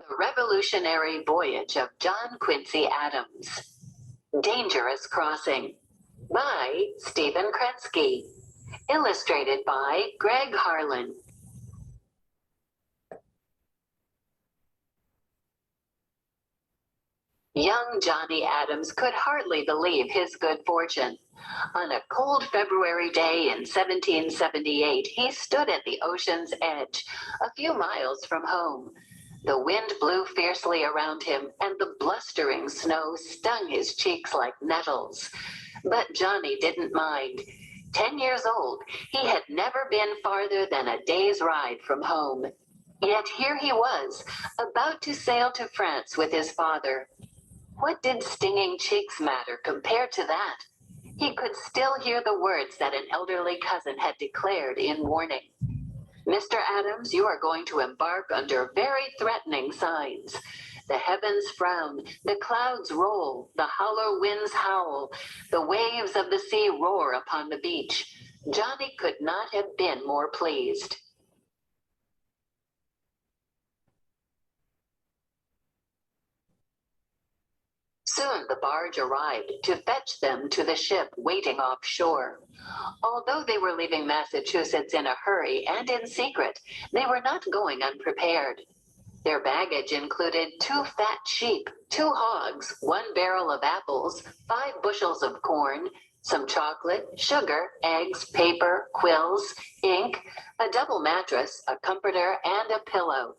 The Revolutionary Voyage of John Quincy Adams. Dangerous Crossing by Stephen Kretsky. Illustrated by Greg Harlan. Young Johnny Adams could hardly believe his good fortune. On a cold February day in 1778, he stood at the ocean's edge, a few miles from home. The wind blew fiercely around him, and the blustering snow stung his cheeks like nettles. But Johnny didn't mind. 10 years old, he had never been farther than a day's ride from home. Yet here he was, about to sail to France with his father. What did stinging cheeks matter compared to that? He could still hear the words that an elderly cousin had declared in warning. "Mr. Adams, you are going to embark under very threatening signs. The heavens frown, the clouds roll, the hollow winds howl, the waves of the sea roar upon the beach." Johnny could not have been more pleased. Soon the barge arrived to fetch them to the ship waiting offshore. Although they were leaving Massachusetts in a hurry and in secret, they were not going unprepared. Their baggage included 2 fat sheep, 2 hogs, 1 barrel of apples, 5 bushels of corn, some chocolate, sugar, eggs, paper, quills, ink, a double mattress, a comforter, and a pillow.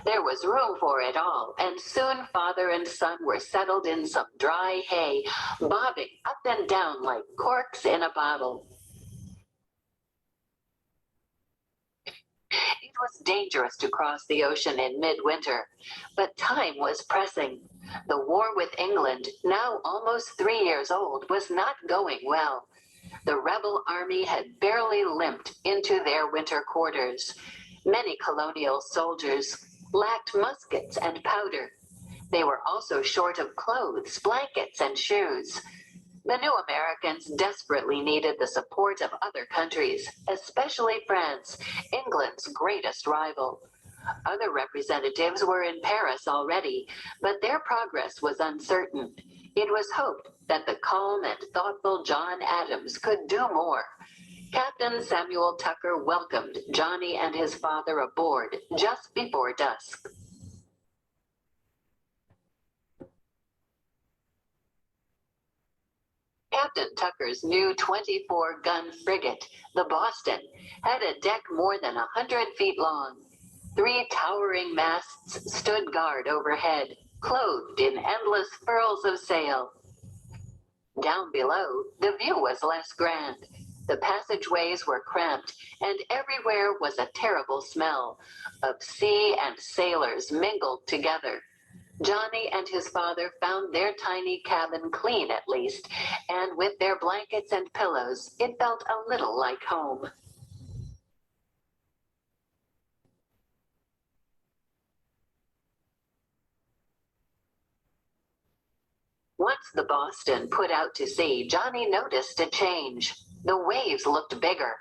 There was room for it all, and soon father and son were settled in some dry hay, bobbing up and down like corks in a bottle. It was dangerous to cross the ocean in midwinter, but time was pressing. The war with England, now almost 3 years old, was not going well. The rebel army had barely limped into their winter quarters. Many colonial soldiers lacked muskets and powder. They were also short of clothes, blankets, and shoes. The new Americans desperately needed the support of other countries, especially France, England's greatest rival. Other representatives were in Paris already, but their progress was uncertain. It was hoped that the calm and thoughtful John Adams could do more. Captain Samuel Tucker welcomed Johnny and his father aboard just before dusk. Captain Tucker's new 24-gun frigate, the Boston, had a deck more than 100 feet long. 3 towering masts stood guard overhead, clothed in endless furls of sail. Down below, the view was less grand. The passageways were cramped, and everywhere was a terrible smell of sea and sailors mingled together. Johnny and his father found their tiny cabin clean at least, and with their blankets and pillows, it felt a little like home. Once the Boston put out to sea, Johnny noticed a change. The waves looked bigger.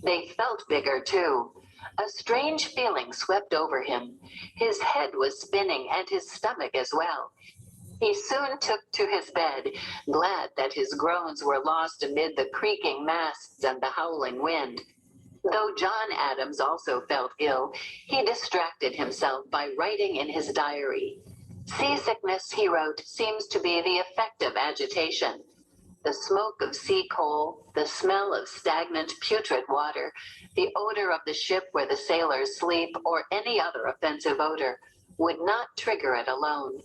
They felt bigger, too. A strange feeling swept over him. His head was spinning and his stomach as well. He soon took to his bed, glad that his groans were lost amid the creaking masts and the howling wind. Though John Adams also felt ill, he distracted himself by writing in his diary. "Seasickness," he wrote, "seems to be the effect of agitation. The smoke of sea coal, the smell of stagnant, putrid water, the odor of the ship where the sailors sleep, or any other offensive odor, would not trigger it alone."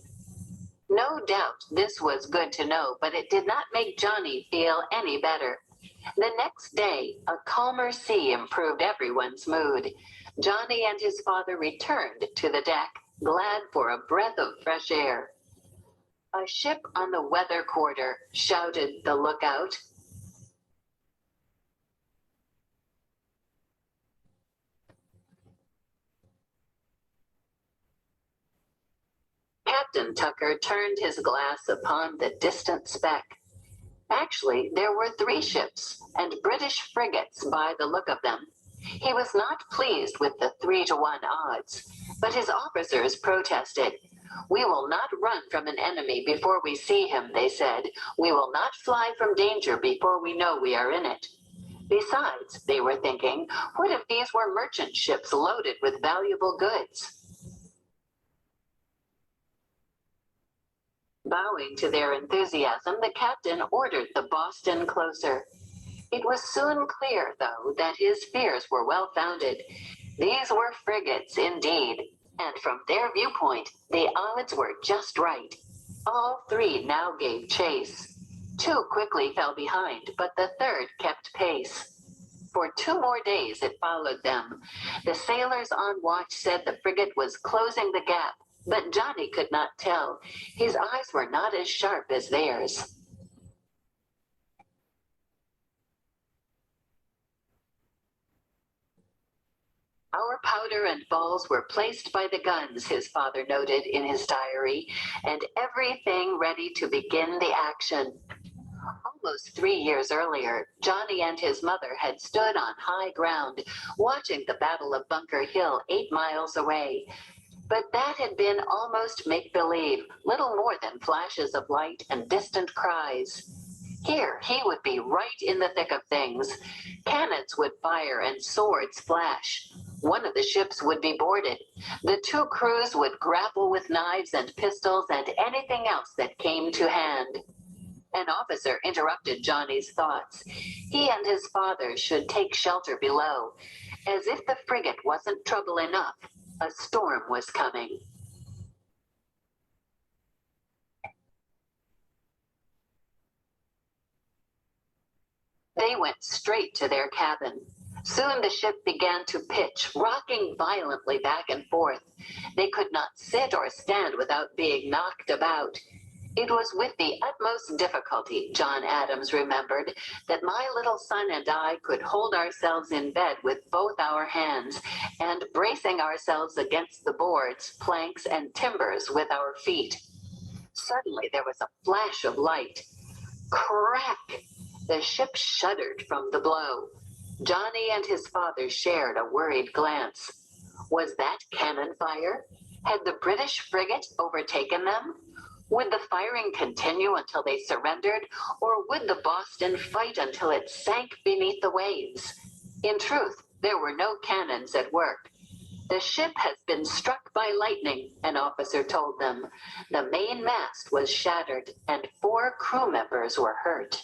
No doubt this was good to know, but it did not make Johnny feel any better. The next day, a calmer sea improved everyone's mood. Johnny and his father returned to the deck, glad for a breath of fresh air. "A ship on the weather quarter," shouted the lookout. Captain Tucker turned his glass upon the distant speck. Actually, there were 3 ships, and British frigates by the look of them. He was not pleased with the 3-to-1 odds, but his officers protested. "We will not run from an enemy before we see him," they said. "We will not fly from danger before we know we are in it." Besides, they were thinking, what if these were merchant ships loaded with valuable goods? Bowing to their enthusiasm, the captain ordered the Boston closer. It was soon clear, though, that his fears were well-founded. These were frigates, indeed, and from their viewpoint, the odds were just right. All three now gave chase. 2 quickly fell behind, but the third kept pace. For 2 more days it followed them. The sailors on watch said the frigate was closing the gap, but Johnny could not tell. His eyes were not as sharp as theirs. "Our powder and balls were placed by the guns," his father noted in his diary, "and everything ready to begin the action." Almost 3 years earlier, Johnny and his mother had stood on high ground, watching the Battle of Bunker Hill 8 miles away. But that had been almost make-believe, little more than flashes of light and distant cries. Here, he would be right in the thick of things. Cannons would fire and swords flash. One of the ships would be boarded. The 2 crews would grapple with knives and pistols and anything else that came to hand. An officer interrupted Johnny's thoughts. He and his father should take shelter below. As if the frigate wasn't trouble enough, a storm was coming. They went straight to their cabin. Soon the ship began to pitch, rocking violently back and forth. They could not sit or stand without being knocked about. It was with the utmost difficulty, John Adams remembered, that my little son and I could hold ourselves in bed with both our hands, and bracing ourselves against the boards, planks, and timbers with our feet. Suddenly there was a flash of light. Crack! The ship shuddered from the blow. Johnny and his father shared a worried glance. Was that cannon fire? Had the British frigate overtaken them? Would the firing continue until they surrendered, or would the Boston fight until it sank beneath the waves? In truth, there were no cannons at work. "The ship has been struck by lightning," an officer told them. The main mast was shattered, and 4 crew members were hurt.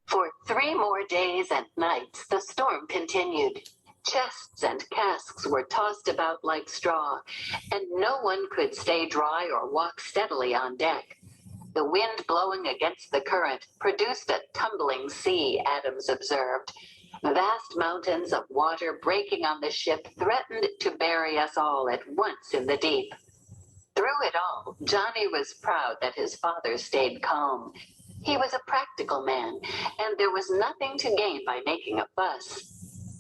For 3 more days and nights, the storm continued. Chests and casks were tossed about like straw, and no one could stay dry or walk steadily on deck. The wind blowing against the current produced a tumbling sea, Adams observed. Vast mountains of water breaking on the ship threatened to bury us all at once in the deep. Through it all, Johnny was proud that his father stayed calm. He was a practical man, and there was nothing to gain by making a fuss.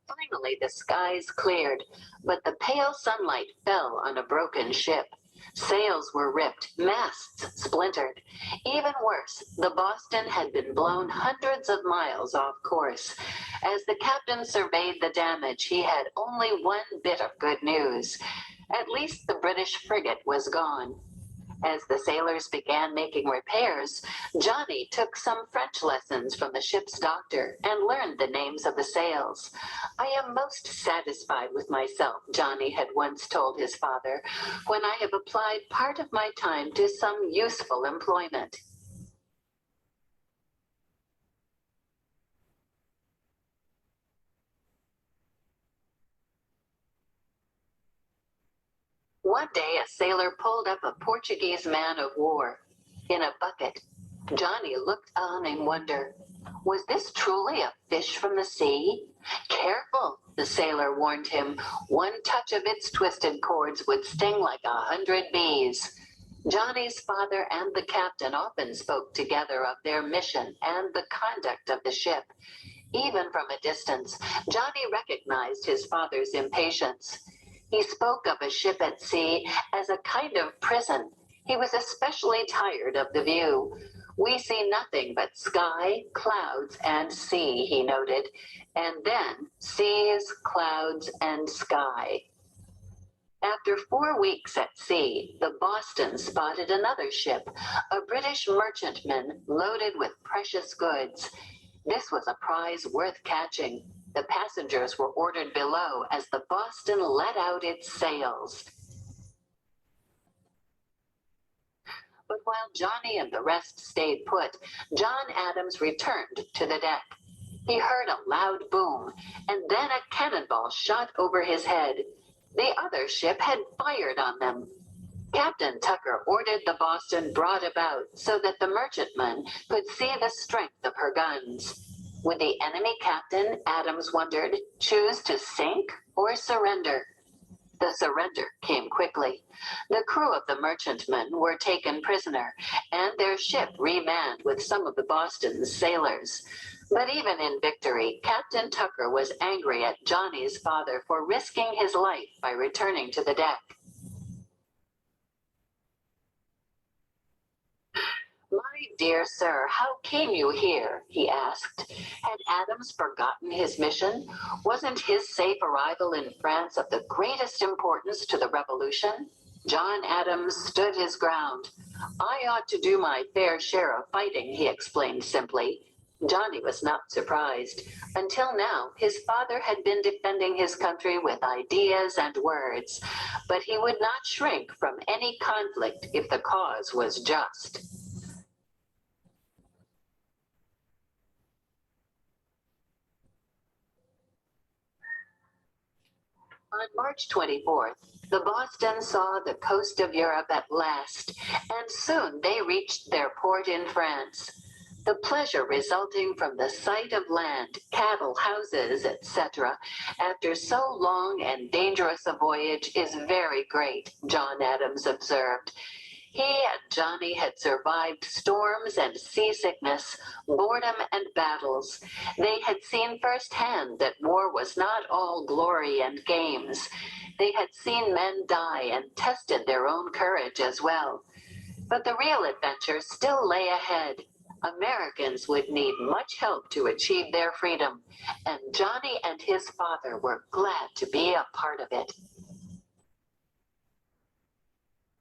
Finally, the skies cleared, but the pale sunlight fell on a broken ship. Sails were ripped, masts splintered. Even worse, the Boston had been blown hundreds of miles off course. As the captain surveyed the damage, he had only one bit of good news. At least the British frigate was gone. As the sailors began making repairs, Johnny took some French lessons from the ship's doctor and learned the names of the sails. "I am most satisfied with myself," Johnny had once told his father, "when I have applied part of my time to some useful employment." One day a sailor pulled up a Portuguese man of war in a bucket. Johnny looked on in wonder. Was this truly a fish from the sea? "Careful," the sailor warned him. "One touch of its twisted cords would sting like 100 bees." Johnny's father and the captain often spoke together of their mission and the conduct of the ship. Even from a distance, Johnny recognized realized his father's impatience. He spoke of a ship at sea as a kind of prison. He was especially tired of the view. We see nothing but sky, clouds, and sea, he noted, and then seas, clouds, and sky. After 4 weeks at sea, the Boston spotted another ship, a British merchantman loaded with precious goods. This was a prize worth catching. The passengers were ordered below as the Boston let out its sails. But while Johnny and the rest stayed put, John Adams returned to the deck. He heard a loud boom, and then a cannonball shot over his head. The other ship had fired on them. Captain Tucker ordered the Boston brought about so that the merchantman could see the strength of her guns. Would the enemy captain, Adams wondered, choose to sink or surrender? The surrender came quickly. The crew of the merchantman were taken prisoner, and their ship remanned with some of the Boston's sailors. But even in victory, Captain Tucker was angry at Johnny's father for risking his life by returning to the deck. "My dear sir, how came you here?" he asked. Had Adams forgotten his mission? Wasn't his safe arrival in France of the greatest importance to the revolution? John Adams stood his ground. "I ought to do my fair share of fighting," he explained simply. Johnny was not surprised. Until now, his father had been defending his country with ideas and words, but he would not shrink from any conflict if the cause was just. On March 24th, the Boston saw the coast of Europe at last, and soon they reached their port in France. The pleasure resulting from the sight of land, cattle, houses, etc., after so long and dangerous a voyage is very great, John Adams observed. He and Johnny had survived storms and seasickness, boredom and battles. They had seen firsthand that war was not all glory and games. They had seen men die and tested their own courage as well. But the real adventure still lay ahead. Americans would need much help to achieve their freedom, and Johnny and his father were glad to be a part of it.